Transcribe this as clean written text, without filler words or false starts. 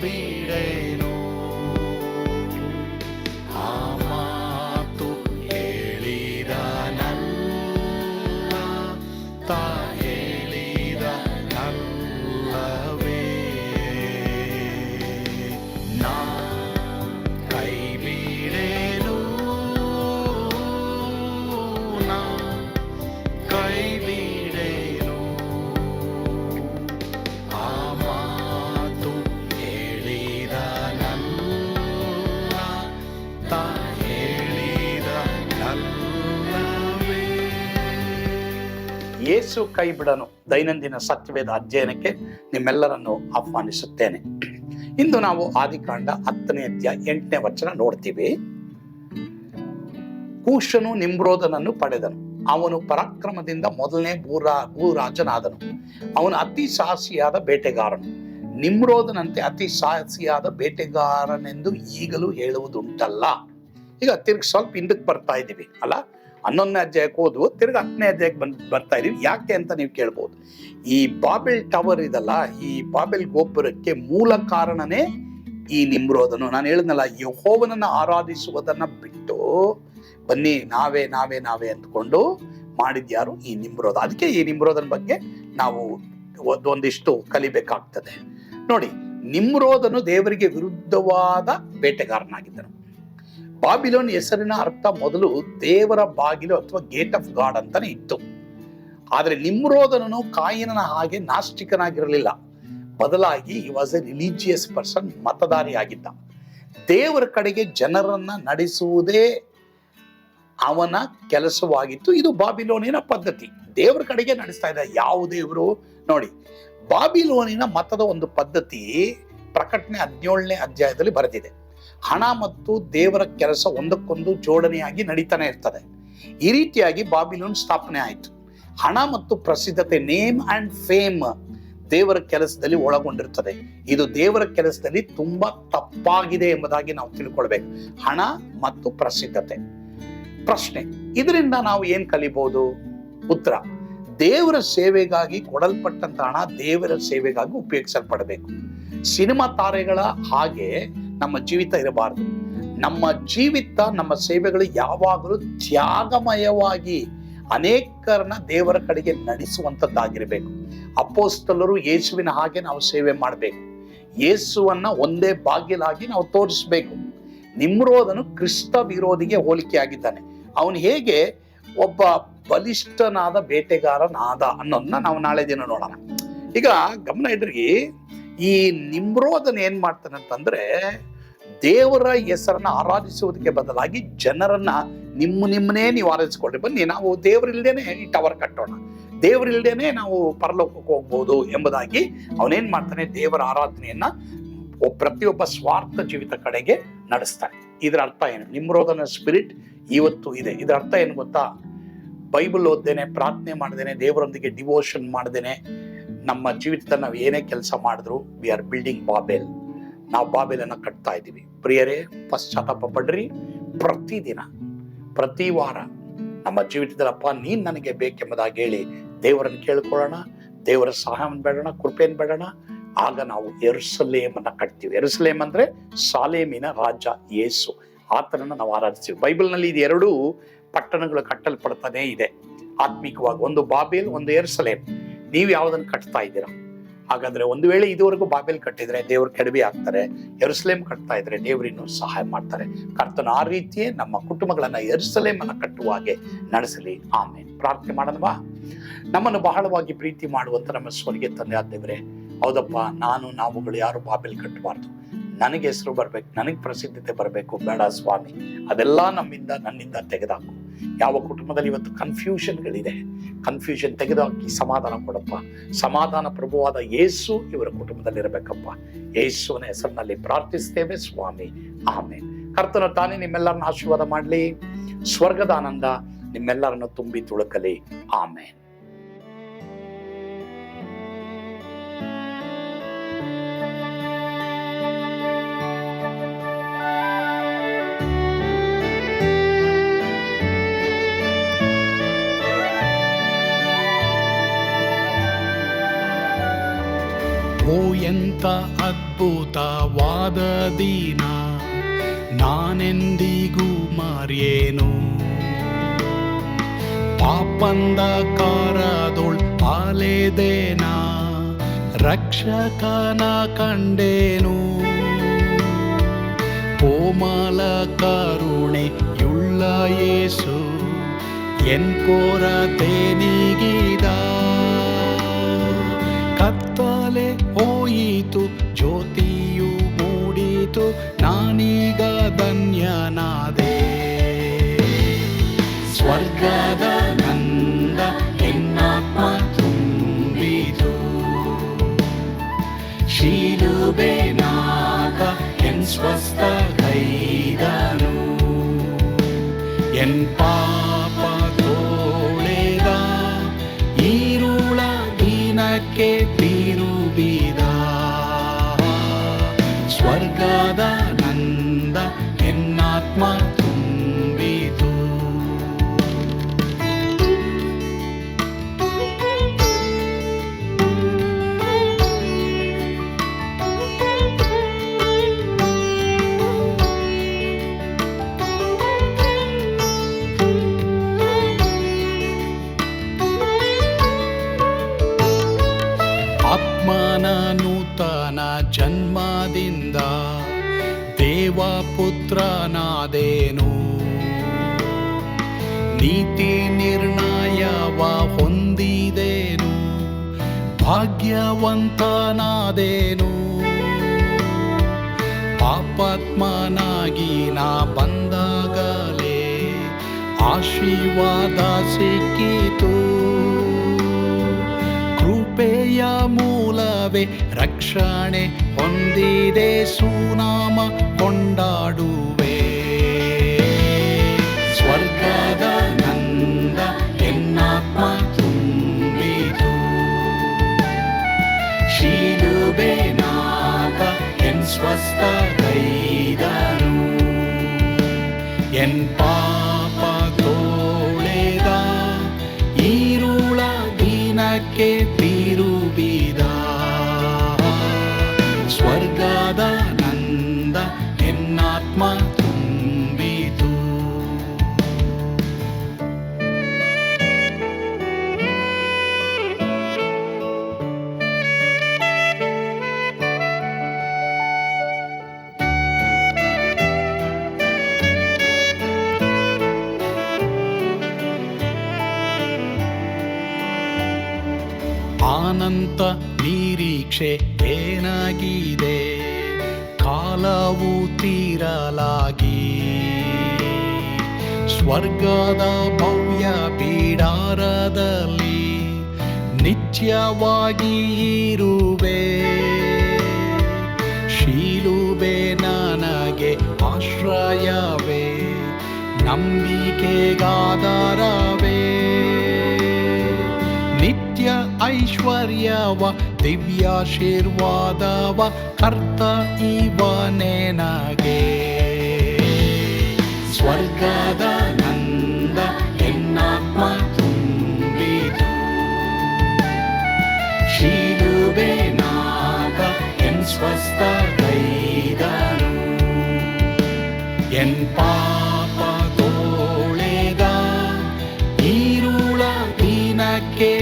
ಬಿಡೆನು. ಆ ಮಾತು ಹೇಳಿದನಲ್ಲ, ತಾ ಹೇಳಿದನಲ್ಲವೇ. ನಾ ಕೈ ಬಿಡೆನು, ನಾ ಕೈ ಬಿಡೆನು. ಆ ಮಾತು ಹೇಳಿದನಲ್ಲ, ತಾ ಹೇಳಿದನಲ್ಲವೇ. ಯೇಸು ಕೈ ಬಿಡನು ದೈನಂದಿನ ಸತ್ಯವೇದ ಅಧ್ಯಯನಕ್ಕೆ ನಿಮ್ಮೆಲ್ಲರನ್ನು ಆಹ್ವಾನಿಸುತ್ತೇನೆ. ಇಂದು ನಾವು ಆದಿಕಾಂಡ 10ನೇ ಅಧ್ಯಾಯ 8ನೇ ವಚನ ನೋಡ್ತೀವಿ. ಕೂಷನು ನಿಮ್ರೋದನನ್ನು ಪಡೆದನು. ಅವನು ಪರಾಕ್ರಮದಿಂದ ಮೊದಲನೇ ಭೂರಾಜನಾದನು. ಅವನು ಅತಿ ಸಾಹಸಿಯಾದ ಬೇಟೆಗಾರನು. ನಿಮ್ರೋದನಂತೆ ಅತಿ ಸಾಹಸಿಯಾದ ಬೇಟೆಗಾರನೆಂದು ಈಗಲೂ ಹೇಳುವುದುಂಟಲ್ಲ. ಈಗ ತಿರ್ಗಿ ಸ್ವಲ್ಪ ಹಿಂದಕ್ಕೆ ಬರ್ತಾ ಇದ್ದೀವಿ ಅಲ್ಲ, 11ನೇ ಅಧ್ಯಾಯಕ್ಕೆ ಹೋದ್ವು, ತಿರ್ಗಿ 10ನೇ ಅಧ್ಯಾಯಕ್ಕೆ ಬರ್ತಾ ಇದೀವಿ. ಯಾಕೆ ಅಂತ ನೀವು ಕೇಳ್ಬೋದು. ಈ ಬಾಬೆಲ್ ಟವರ್ ಇದಲ್ಲ, ಈ ಬಾಬೆಲ್ ಗೋಪುರಕ್ಕೆ ಮೂಲ ಕಾರಣನೇ ಈ ನಿಮ್ರೋದನು. ನಾನು ಹೇಳಿದ್ನಲ್ಲ, ಯೆಹೋವನನ್ನ ಆರಾಧಿಸುವುದನ್ನ ಬಿಟ್ಟು ಬನ್ನಿ ನಾವೇ ನಾವೇ ನಾವೇ ಅಂದ್ಕೊಂಡು ಮಾಡಿದ್ಯಾರು ಈ ನಿಮ್ರೋದ. ಅದಕ್ಕೆ ಈ ನಿಮ್ರೋದನ ಬಗ್ಗೆ ನಾವು ಒಂದಿಷ್ಟು ಕಲಿಬೇಕಾಗ್ತದೆ. ನೋಡಿ, ನಿಮ್ರೋದನು ದೇವರಿಗೆ ವಿರುದ್ಧವಾದ ಬೇಟೆಗಾರನಾಗಿದ್ದನು. ಬಾಬಿಲೋನ್ ಹೆಸರಿನ ಅರ್ಥ ಮೊದಲು ದೇವರ ಬಾಗಿಲು ಅಥವಾ ಗೇಟ್ ಆಫ್ ಗಾಡ್ ಅಂತಾನೆ ಇತ್ತು. ಆದ್ರೆ ನಿಮ್ರೋದನನು ಕಾಯಿನನ ಹಾಗೆ ನಾಸ್ತಿಕನಾಗಿರಲಿಲ್ಲ. ಬದಲಾಗಿ he was a religious person, ಮತದಾರಿಯಾಗಿದ್ದ. ದೇವರ ಕಡೆಗೆ ಜನರನ್ನ ನಡೆಸುವುದೇ ಅವನ ಕೆಲಸವಾಗಿತ್ತು. ಇದು ಬಾಬಿಲೋನಿನ ಪದ್ಧತಿ. ದೇವರ ಕಡೆಗೆ ನಡೆಸ್ತಾ ಇದ್ದ. ಯಾವ ದೇವರು ನೋಡಿ, ಬಾಬಿಲೋನಿನ ಮತದ ಒಂದು ಪದ್ಧತಿ ಪ್ರಕಟಣೆ 17ನೇ ಅಧ್ಯಾಯದಲ್ಲಿ ಬರೆದಿದೆ. ಹಣ ಮತ್ತು ದೇವರ ಕೆಲಸ ಒಂದಕ್ಕೊಂದು ಜೋಡಣೆಯಾಗಿ ನಡೀತಾನೆ ಇರ್ತದೆ. ಈ ರೀತಿಯಾಗಿ ಬಾಬಿಲೋನ್ ಸ್ಥಾಪನೆ ಆಯಿತು. ಹಣ ಮತ್ತು ಪ್ರಸಿದ್ಧತೆ, ನೇಮ್ ಅಂಡ್ ಫೇಮ್ ದೇವರ ಕೆಲಸದಲ್ಲಿ ಒಳಗೊಂಡಿರ್ತದೆ. ಇದು ದೇವರ ಕೆಲಸದಲ್ಲಿ ತುಂಬಾ ತಪ್ಪಾಗಿದೆ ಎಂಬುದಾಗಿ ನಾವು ತಿಳ್ಕೊಳ್ಬೇಕು. ಹಣ ಮತ್ತು ಪ್ರಸಿದ್ಧತೆ. ಪ್ರಶ್ನೆ, ಇದರಿಂದ ನಾವು ಏನ್ ಕಲಿಬಹುದು? ಉತ್ತರ, ದೇವರ ಸೇವೆಗಾಗಿ ಕೊಡಲ್ಪಟ್ಟಂತ ಹಣ ದೇವರ ಸೇವೆಗಾಗಿ ಉಪಯೋಗಿಸಲ್ಪಡಬೇಕು. ಸಿನಿಮಾ ತಾರೆಗಳ ಹಾಗೆ ನಮ್ಮ ಜೀವಿತ ಇರಬಾರದು. ನಮ್ಮ ಜೀವಿತ, ನಮ್ಮ ಸೇವೆಗಳು ಯಾವಾಗಲೂ ತ್ಯಾಗಮಯವಾಗಿ ಅನೇಕರನ್ನ ದೇವರ ಕಡೆಗೆ ನಡೆಸುವಂತದ್ದಾಗಿರ್ಬೇಕು. ಅಪೊಸ್ತಲರು ಯೇಸುವಿನ ಹಾಗೆ ನಾವು ಸೇವೆ ಮಾಡಬೇಕು. ಯೇಸುವನ್ನ ಒಂದೇ ಬಾಗಿಲಾಗಿ ನಾವು ತೋರಿಸ್ಬೇಕು. ನಿಮ್ರೋದನು ಕ್ರಿಸ್ತ ವಿರೋಧಿಗೆ ಹೋಲಿಕೆಯಾಗಿದ್ದಾನೆ. ಅವನು ಹೇಗೆ ಒಬ್ಬ ಬಲಿಷ್ಠನಾದ ಬೇಟೆಗಾರನಾದ ಅನ್ನೋದನ್ನ ನಾವು ನಾಳೆ ದಿನ ನೋಡೋಣ. ಈಗ ಗಮನ ಇಡ್ರಿ, ಈ ನಿಮ್ರೋದನ ಏನ್ ಮಾಡ್ತಾನೆ ಅಂತಂದ್ರೆ, ದೇವರ ಹೆಸರನ್ನ ಆರಾಧಿಸುವುದಕ್ಕೆ ಬದಲಾಗಿ ಜನರನ್ನ ನಿಮ್ಮನ್ನೇ ನೀವು ಆರಾಧಿಸ್ಕೊಳ್ರಿ, ಬನ್ನಿ ನಾವು ದೇವರಿಲ್ದೇನೆ ಈ ಟವರ್ ಕಟ್ಟೋಣ, ದೇವರಿಲ್ದೇನೆ ನಾವು ಪರಲೋಕಕ್ಕೆ ಹೋಗ್ಬೋದು ಎಂಬುದಾಗಿ ಅವನೇನ್ ಮಾಡ್ತಾನೆ, ದೇವರ ಆರಾಧನೆಯನ್ನ ಪ್ರತಿಯೊಬ್ಬ ಸ್ವಾರ್ಥ ಜೀವಿತ ಕಡೆಗೆ ನಡೆಸ್ತಾನೆ. ಇದರ ಅರ್ಥ ಏನು? ನಿಮ್ರೋದನ ಸ್ಪಿರಿಟ್ ಇವತ್ತು ಇದೆ. ಇದರ ಅರ್ಥ ಏನು ಗೊತ್ತಾ? ಬೈಬಲ್ ಓದ್ದೇನೆ, ಪ್ರಾರ್ಥನೆ ಮಾಡ್ದೇನೆ, ದೇವರೊಂದಿಗೆ ಡಿವೋಷನ್ ಮಾಡ್ದೇನೆ ನಮ್ಮ ಜೀವಿತದಲ್ಲಿ ನಾವು ಏನೇ ಕೆಲಸ ಮಾಡಿದ್ರು ವಿ ಆರ್ ಬಿಲ್ಡಿಂಗ್ ಬಾಬೆಲ್. ನಾವು ಬಾಬೆಲನ್ನ ಕಟ್ತಾ ಇದ್ದೀವಿ. ಪ್ರಿಯರೇ, ಪಶ್ಚಾತ್ತಾಪ ಪಡ್ರಿ. ಪ್ರತಿದಿನ, ಪ್ರತಿ ವಾರ ನಮ್ಮ ಜೀವಿತದಲ್ಲಪ್ಪ ನೀನ್ ನನಗೆ ಬೇಕೆಂಬುದಾಗಿ ಹೇಳಿ ದೇವರನ್ನು ಕೇಳ್ಕೊಳ್ಳೋಣ. ದೇವರ ಸಹಾಯವನ್ನು ಬೇಡೋಣ, ಕೃಪೆಯನ್ನು ಬೇಡೋಣ. ಆಗ ನಾವು ಯೆರೂಸಲೇಮನ್ನ ಕಟ್ತೀವಿ. ಯೆರೂಸಲೇಮ್ ಅಂದ್ರೆ ಸಾಲೇಮಿನ ರಾಜ್ಯ ಯೇಸು. ಆತನನ್ನು ನಾವು ಆರಾಧಿಸ್ತೀವಿ. ಬೈಬಲ್ನಲ್ಲಿ ಇದು 2 ಪಟ್ಟಣಗಳು ಕಟ್ಟಲ್ಪಡ್ತಾನೆ ಇದೆ ಆತ್ಮಿಕವಾಗಿ. ಒಂದು ಬಾಬೆಲ್, ಒಂದು ಯೆರೂಸಲೇಮ್. ನೀವು ಯಾವುದನ್ನು ಕಟ್ತಾ ಇದ್ದೀರಾ? ಹಾಗಾದ್ರೆ ಒಂದು ವೇಳೆ ಇದುವರೆಗೂ ಬಾಬೆಲ್ ಕಟ್ಟಿದ್ರೆ ದೇವ್ರು ಕೆಡವಿ ಆಗ್ತಾರೆ, ಯೆರೂಸಲೇಮ್ ಕಟ್ತಾ ಇದ್ರೆ ದೇವರಿನ್ನು ಸಹಾಯ ಮಾಡ್ತಾರೆ. ಕರ್ತನ ಆ ರೀತಿಯೇ ನಮ್ಮ ಕುಟುಂಬಗಳನ್ನ ಯೆರೂಸಲೇಮ್ ಅನ್ನ ಕಟ್ಟುವ ಹಾಗೆ ನಡೆಸಲಿ. ಆಮೇಲೆ ಪ್ರಾರ್ಥನೆ ಮಾಡೋಣವಾ? ನಮ್ಮನ್ನು ಬಹಳವಾಗಿ ಪ್ರೀತಿ ಮಾಡುವಂತ ನಮ್ಮ ಸ್ವರ್ಗೀಯ ತಂದೆ ಆದ ದೇವರೇ, ಹೌದಪ್ಪ, ನಾವುಗಳು ಯಾರು ಬಾಬೆಲ್ ಕಟ್ಟಬಾರ್ದು. ನನಗೆ ಹೆಸರು ಬರ್ಬೇಕು, ನನಗೆ ಪ್ರಸಿದ್ಧತೆ ಬರಬೇಕು, ಬೇಡ ಸ್ವಾಮಿ. ಅದೆಲ್ಲ ನನ್ನಿಂದ ತೆಗೆದಾಕು. ಯಾವ ಕುಟುಂಬದಲ್ಲಿ ಇವತ್ತು ಕನ್ಫ್ಯೂಷನ್ಗಳಿದೆ, ಕನ್ಫ್ಯೂಷನ್ ತೆಗೆದುಹಾಕಿ ಸಮಾಧಾನ ಕೊಡಪ್ಪ. ಸಮಾಧಾನ ಪ್ರಭುವಾದ ಯೇಸು ಇವರ ಕುಟುಂಬದಲ್ಲಿ ಇರಬೇಕಪ್ಪ. ಯೇಸುವಿನ ಹೆಸರಿನಲ್ಲಿ ಪ್ರಾರ್ಥಿಸ್ತೇವೆ ಸ್ವಾಮಿ, ಆಮೇಲೆ. ಕರ್ತನ ತಾನೇ ನಿಮ್ಮೆಲ್ಲರನ್ನ ಆಶೀರ್ವಾದ ಮಾಡಲಿ. ಸ್ವರ್ಗದ ಆನಂದ ನಿಮ್ಮೆಲ್ಲರನ್ನು ತುಂಬಿ ತುಳುಕಲಿ. ಆಮೇಲೆ. ಓ ಎಂತ ಅದ್ಭುತವಾದ ದಿನ ನಾನೆಂದಿಗೂ ಮರೆಯೇನು. ಪಾಪಂಧಕಾರದೊಳ್ ಅಲೆದೇನ ರಕ್ಷಕನ ಕಂಡೇನು. ಕೋಮಲ ಕರುಣೆಯುಳ್ಳ ಯೇಸು ಎನ್ ಕೊರತೆ ನೀಗಿದ. ಕತ್ತಲೆ ಹೋಯಿತು ಜ್ಯೋತಿಯು ಮೂಡಿತು, ನಾನೀಗ ಧನ್ಯನಾದೆ. ಸ್ವರ್ಗದ ನಂದ ಎನ್ನಾತ್ಮ ತುಂಬಿತು, ಶಿಲುಬೆನಾಗ ಎನ್ ಸ್ವಸ್ಥ ಕೈದನು. ಎನ್ ಪಾಪ ತೋಳೆದ ಈರುಳ ದಿನಕ್ಕೆ ತಿರುಗಿದ. ಸ್ವರ್ಗದ ನಂದ ಎನ್ನಾತ್ಮ ತುಂಬಿತು. ಆತ್ಮನ ನೂತನ ಜನ್ಮದಿಂದ ದೇವಪುತ್ರನಾದೇನು. ನೀತಿ ನಿರ್ಣಯವ ಹೊಂದಿದೇನು, ಭಾಗ್ಯವಂತನಾದೇನು. ಪಾಪಾತ್ಮನಾಗಿ ನಾ ಬಂದಾಗಲೇ ಆಶೀರ್ವಾದ ಸಿಕ್ಕಿತು. ಕೃಪೆಯ ಮೂಲವೇ ರಕ್ಷಣೆ ಹೊಂದಿದೆ, ಸುನಾಮ ಕೊಂಡಾಡುವೆ. ಸ್ವರ್ಗದ ನಂದ ಎನ್ನಾತ್ಮ ತುಂಬಿತು, ಶಿಲುಬೆನಾಗ ಎನ್ ಸ್ವಸ್ಥ ಕೈದನು. ಎನ್ ಪಾಪ ತೋಳೆದ ಈರುಳ ದಿನಕ್ಕೆ ತಿರುಗಿದ. ಸ್ವರ್ಗದ ನಂದ ಎನ್ನಾತ್ಮ ತುಂಬಿತು. ಅನಂತ ನಿರೀಕ್ಷೆ ಏನಾಗಿದೆ, ಕಾಲವು ತೀರಲಾಗಿ. ಸ್ವರ್ಗದ ಭವ್ಯ ಬಿಡಾರದಲ್ಲಿ ನಿತ್ಯವಾಗಿ ಇರುವೆ. ಶಿಲುಬೆ ನನಗೆ ಆಶ್ರಯವೇ, ನಂಬಿಕೆಗಾಧಾರವೇ. ನಿತ್ಯ ಐಶ್ವರ್ಯವ ದಿವ್ಯಾಶೀರ್ವಾದವ ಕರ್ತ ಇವನೇ ನಗೆ. ಸ್ವರ್ಗದ ನಂದ ಎನ್ನಾತ್ಮ ತುಂಬಿತು, ಶಿಲುಬೆನಾಗ ಎನ್ ಸ್ವಸ್ಥ ಕೈದನು. ಎನ್ ಪಾಪ ತೋಳೆದ ಈರುಳ ದಿನಕ್ಕೆ